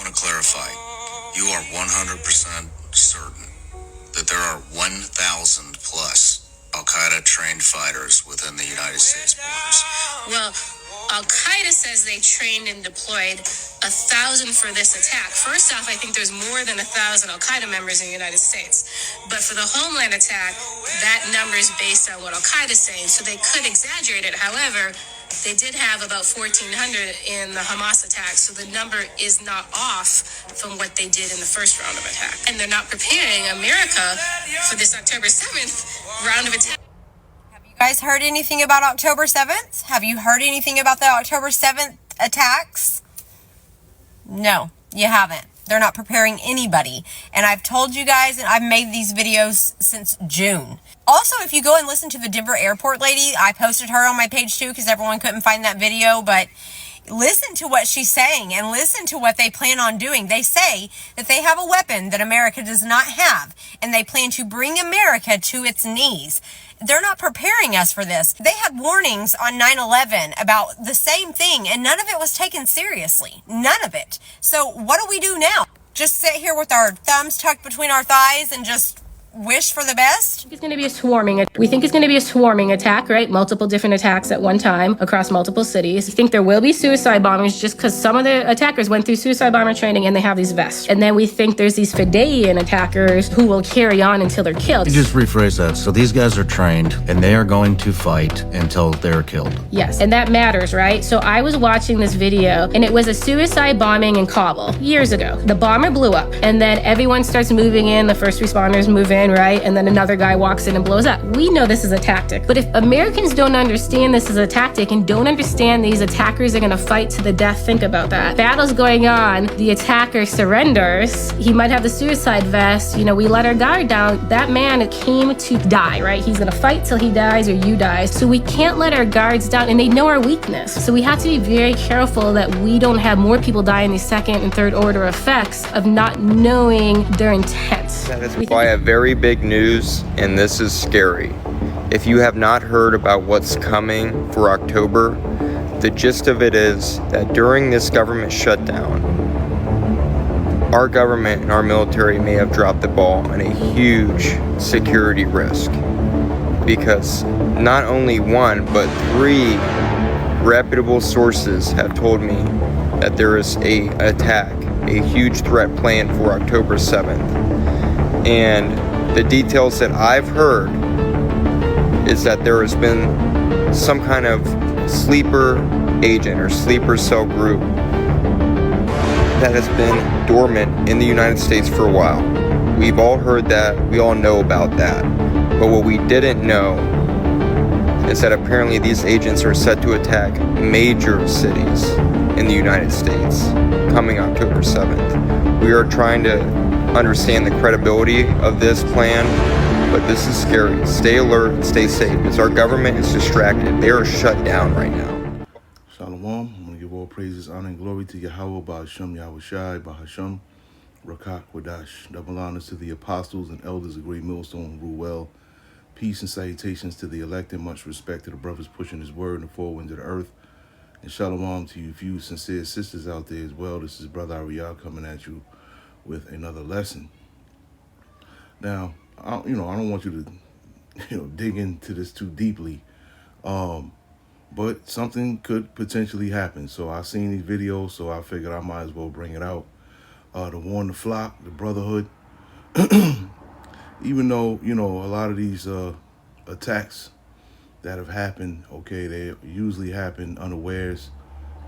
want to clarify, you are 100% certain that there are 1,000 plus Al-Qaeda trained fighters within the United States borders? Well, Al-Qaeda says they trained and deployed 1,000 for this attack. First off, I think there's more than 1,000 Al-Qaeda members in the United States. But for the Homeland attack, that number is based on what Al-Qaeda's saying, so they could exaggerate it. However, they did have about 1,400 in the Hamas attack, so the number is not off from what they did in the first round of attack. And they're not preparing America for this October 7th round of attack. You guys heard anything about October 7th? Have you heard anything about the October 7th attacks? No, you haven't. They're not preparing anybody. And I've told you guys, and I've made these videos since June. Also, if you go and listen to the Denver airport lady, I posted her on my page too because everyone couldn't find that video, but listen to what she's saying and listen to what they plan on doing. They say that they have a weapon that America does not have, and they plan to bring America to its knees. They're not preparing us for this. They had warnings on 9/11 about the same thing, and none of it was taken seriously. None of it. So what do we do now? Just sit here with our thumbs tucked between our thighs and just wish for the best? It's going to be a swarming. We think it's going to be a swarming attack, right? Multiple different attacks at one time across multiple cities. We think there will be suicide bombings just because some of the attackers went through suicide bomber training and they have these vests. And then we think there's these Fideian attackers who will carry on until they're killed. You just rephrase that. So these guys are trained and they are going to fight until they're killed. Yes, and that matters, right? So I was watching this video and it was a suicide bombing in Kabul years ago. The bomber blew up and then everyone starts moving in. The first responders move in, right? And then another guy walks in and blows up. We know this is a tactic. But if Americans don't understand this is a tactic and don't understand these attackers are going to fight to the death, think about that. Battle's going on. The attacker surrenders. He might have the suicide vest. You know, we let our guard down. That man came to die, right? He's going to fight till he dies or you die. So we can't let our guards down, and they know our weakness. So we have to be very careful that we don't have more people die in these second and third order effects of not knowing their intent. That is why I have very big news, and this is scary. If you have not heard about what's coming for October, the gist of it is that during this government shutdown, our government and our military may have dropped the ball on a huge security risk. Because not only one, but 3 reputable sources have told me that there is an attack, a huge threat planned for October 7th. And the details that I've heard is that there has been some kind of sleeper agent or sleeper cell group that has been dormant in the United States for a while. We've all heard that, we all know about that. But what we didn't know is that apparently these agents are set to attack major cities in the United States coming October 7th. We are trying to understand the credibility of this plan, but this is scary. Stay alert and stay safe because our government is distracted. They are shut down right now. Shalom. I'm going to give all praises, honor, and glory to Yahweh, Ba'ashem, Yahushai, Bahashem, Rakak, Wadash. Double honors to the apostles and elders of Great Millstone who rule well. Peace and salutations to the elect, and much respect to the brothers pushing his word in the four winds of the earth. And shalom to you few sincere sisters out there as well. This is Brother Ariel coming at you with another lesson. Now, I don't want you to, dig into this too deeply, but something could potentially happen. So I seen these videos, so I figured I might as well bring it out to warn the flock, the brotherhood. Even though a lot of these attacks that have happened, okay, they usually happen unawares,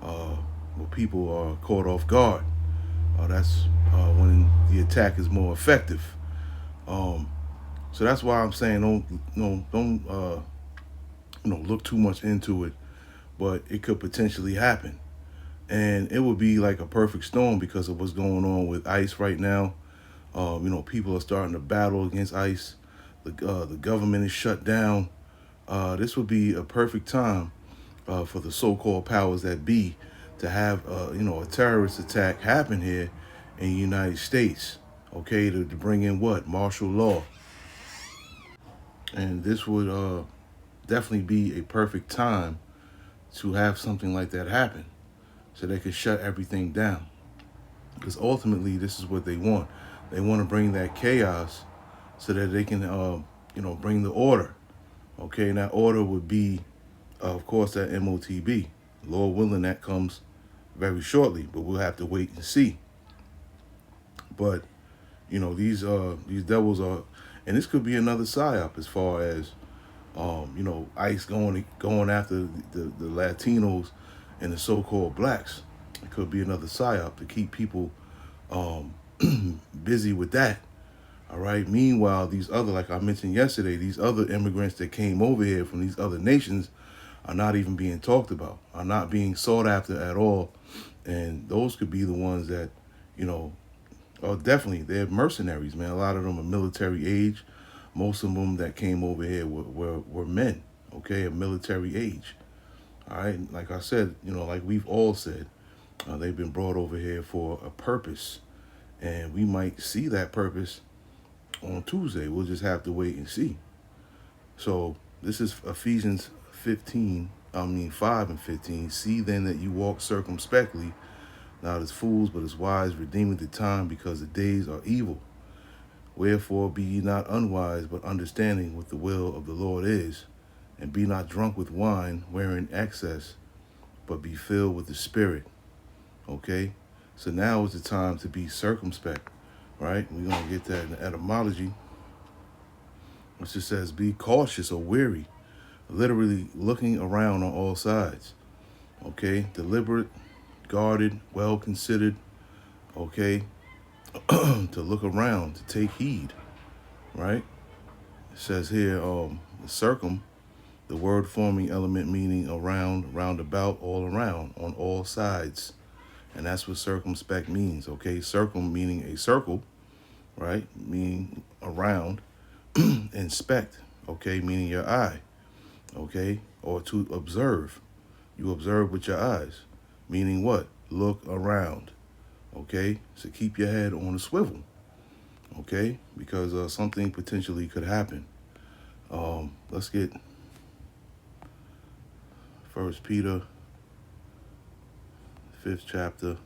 where people are caught off guard. That's when the attack is more effective. So that's why I'm saying don't look too much into it, but it could potentially happen, and it would be like a perfect storm because of what's going on with ICE right now. People are starting to battle against ICE. The government is shut down. This would be a perfect time for the so-called powers that be to have a terrorist attack happen here in the United States, okay, to bring in what? Martial law. And this would definitely be a perfect time to have something like that happen so they could shut everything down. Because ultimately, this is what they want. They want to bring that chaos so that they can, bring the order. Okay, and that order would be, of course, that MOTB. Lord willing, that comes very shortly, but we'll have to wait and see. But these devils are, and this could be another psyop as far as ICE going after the Latinos and the so-called blacks. It could be another psyop to keep people busy with that. All right. Meanwhile, these other, like I mentioned yesterday, these other immigrants that came over here from these other nations are not even being talked about, are not being sought after at all. And those could be the ones that, definitely, they're mercenaries, man. A lot of them are military age. Most of them that came over here were men, okay, of military age. All right. Like I said, like we've all said, they've been brought over here for a purpose. And we might see that purpose on Tuesday. We'll just have to wait and see. So this is Ephesians 5 and 15. See then that you walk circumspectly, not as fools, but as wise, redeeming the time, because the days are evil. Wherefore be ye not unwise, but understanding what the will of the Lord is. And be not drunk with wine, wherein excess, but be filled with the Spirit. Okay? So now is the time to be circumspect, right? We're going to get that in the etymology, which just says be cautious or wary, literally looking around on all sides. Okay? Deliberate, guarded, well considered, okay? To look around, to take heed, right? It says here, circum, the word forming element meaning around, roundabout, all around, on all sides. And that's what circumspect means, okay? Circum meaning a circle, right? Meaning around. Inspect, okay? Meaning your eye, okay? Or to observe. You observe with your eyes. Meaning what? Look around, okay? So keep your head on a swivel, okay? Because something potentially could happen. Let's get 1 Peter 5th chapter.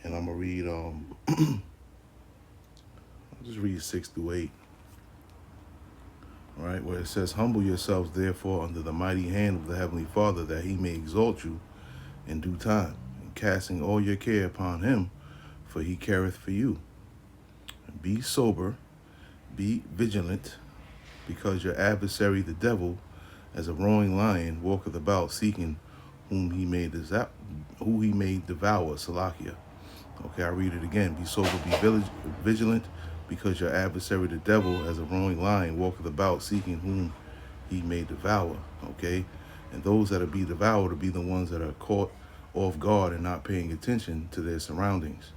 And I'm going to read, I'll just read 6 through 8. All right, where it says, humble yourselves therefore under the mighty hand of the Heavenly Father, that he may exalt you in due time, and casting all your care upon him, for he careth for you. Be sober, be vigilant, because your adversary the devil, as a roaring lion, walketh about seeking whom he may devour. Salakia. Okay, I read it again. Be sober, be vigilant, because your adversary the devil, as a roaring lion, walketh about seeking whom he may devour. Okay, and those that are be devoured will be the ones that are caught off guard and not paying attention to their surroundings.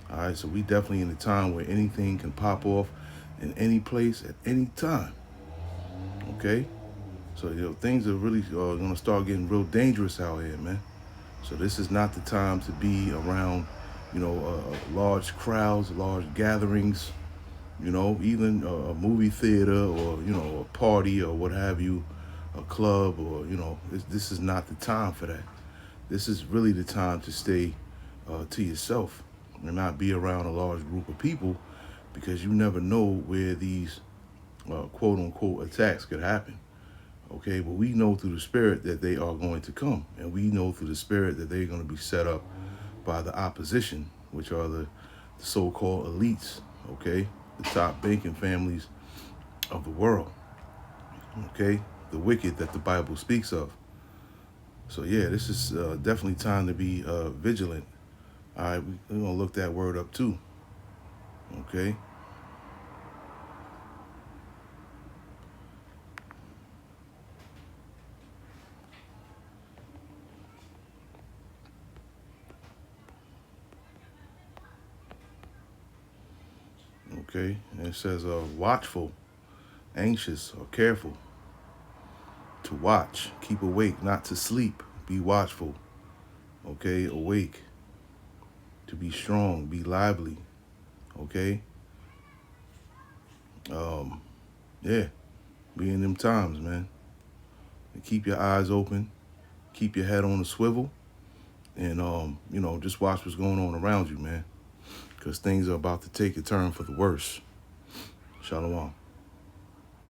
All right, so we definitely in a time where anything can pop off in any place at any time. Okay, so things are really going to start getting real dangerous out here, man. So this is not the time to be around, large crowds, large gatherings, even a movie theater or, a party or what have you, a club or, this is not the time for that. This is really the time to stay to yourself and not be around a large group of people, because you never know where these quote unquote attacks could happen. Okay, but we know through the Spirit that they are going to come, and we know through the Spirit that they're going to be set up by the opposition, which are the so-called elites, okay, the top banking families of the world, okay, the wicked that the Bible speaks of. So yeah, this is definitely time to be vigilant. All right, we're going to look that word up too, okay. Okay, and it says watchful, anxious, or careful. To watch, keep awake, not to sleep, be watchful. Okay, awake. To be strong, be lively. Okay. yeah, be in them times, man. And keep your eyes open, keep your head on a swivel, and you know, just watch what's going on around you, man, because things are about to take a turn for the worse. Shalom.